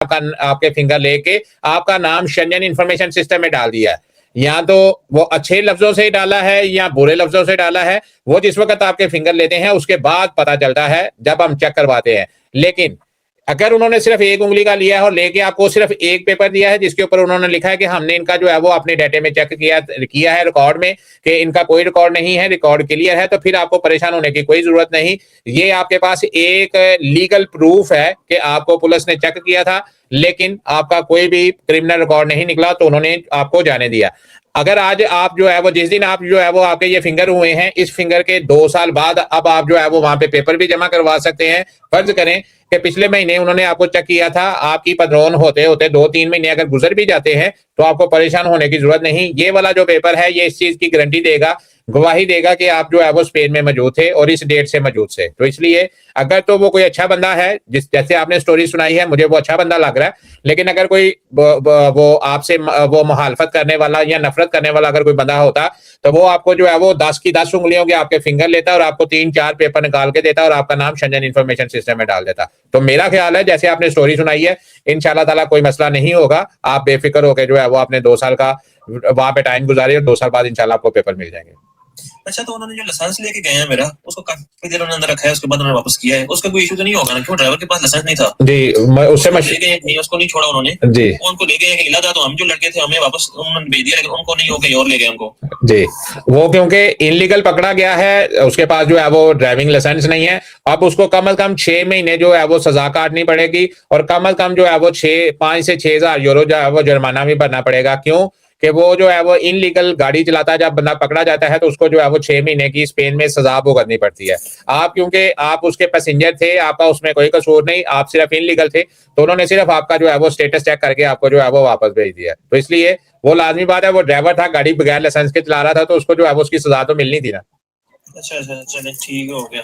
आपका आपके फिंगर लेके आपका नाम शेंजन इंफॉर्मेशन सिस्टम में डाल दिया है। या तो वो अच्छे लफ्जों से डाला है या बुरे लफ्जों से डाला है, वो जिस वक्त आपके फिंगर लेते हैं उसके बाद पता चलता है जब हम चेक करवाते हैं। लेकिन अगर उन्होंने सिर्फ एक उंगली का लिया है और लेके आपको सिर्फ एक पेपर दिया है जिसके ऊपर उन्होंने लिखा है कि हमने इनका जो है वो अपने डाटे में चेक किया है रिकॉर्ड में कि इनका कोई रिकॉर्ड नहीं है, रिकॉर्ड क्लियर है, तो फिर आपको परेशान होने की कोई जरूरत नहीं। ये आपके पास एक लीगल प्रूफ है कि आपको पुलिस ने चेक किया था लेकिन आपका कोई भी क्रिमिनल रिकॉर्ड नहीं निकला, तो उन्होंने आपको जाने दिया। अगर आज आप जो है वो जिस दिन आप जो है वो आपके ये फिंगर हुए हैं, इस फिंगर के 2 साल बाद अब आप जो है वो वहां पे पेपर भी जमा करवा सकते हैं। फर्ज करें कि पिछले महीने उन्होंने आपको चेक किया था, आपकी पदरोन होते होते 2-3 महीने अगर गुजर भी जाते हैं तो आपको परेशान होने की जरूरत नहीं। ये वाला जो पेपर है ये इस चीज की गारंटी देगा, गवाही देगा कि आप जो है वो स्पेन में मौजूद थे और इस डेट से मौजूद थे। तो इसलिए अगर तो वो कोई अच्छा बंदा है, जिस जैसे आपने स्टोरी सुनाई है मुझे वो अच्छा बंदा लग रहा है, लेकिन अगर कोई वो आपसे वो मुखालफत करने वाला या नफरत करने वाला अगर कोई बंदा होता तो वो आपको जो है वो 10 की 10 उंगलियों के आपके फिंगर लेता और आपको 3-4 पेपर निकाल के देता और आपका नाम शेंजन इंफॉर्मेशन सिस्टम में डाल देता। तो मेरा ख्याल है जैसे आपने स्टोरी सुनाई है, इंशाल्लाह ताला कोई मसला नहीं होगा। आप बेफिक्र होकर जो है वो आपने 2 साल का वहां पे टाइम गुजारे और 2 साल बाद इंशाल्लाह आपको पेपर मिल जाएंगे। अच्छा, तो उन्होंने जो लाइसेंस लेके गए हैं मेरा, उसको काफी देर उन्होंने अंदर रखा है, उसके बाद उन्होंने वापस किया है, उसका कोई इशू तो नहीं होगा ना? क्यों ड्राइवर के पास लाइसेंस नहीं था जी, उससे ले गए नहीं, उसको नहीं छोड़ा उन्होंने जी, उनको ले गए इला था, तो हम जो लड़के थे हमें वापस उन्होंने भेज दिया, लेकिन उनको नहीं, हो गई और ले गए हमको जी। वो क्योंकि इनलीगल पकड़ा गया है, उसके पास जो है वो ड्राइविंग लाइसेंस नहीं है। अब उसको कम से कम 6 महीने जो है वो सजा काटनी पड़ेगी और कम से कम जो है वो 5 से 6,000 यूरो जो है वो जुर्माना भी भरना पड़ेगा। क्यों कि वो जो है वो इनलीगल गाड़ी चलाता है, जब बंदा पकड़ा जाता है तो उसको जो है वो 6 महीने की स्पेन में सजा भुगतनी पड़ती है। आप क्योंकि आप उसके पैसेंजर थे, आपका उसमें कोई कसूर नहीं, आप सिर्फ इनलीगल थे, तो उन्होंने सिर्फ आपका जो है वो स्टेटस चेक करके आपको जो है वो वापस भेज दिया। तो इसलिए वो लाजमी बात है, वो ड्राइवर था, गाड़ी बगैर लाइसेंस के चला रहा था, तो उसको जो है वो उसकी सजा तो मिलनी थी ना। अच्छा, चले ठीक हो गया।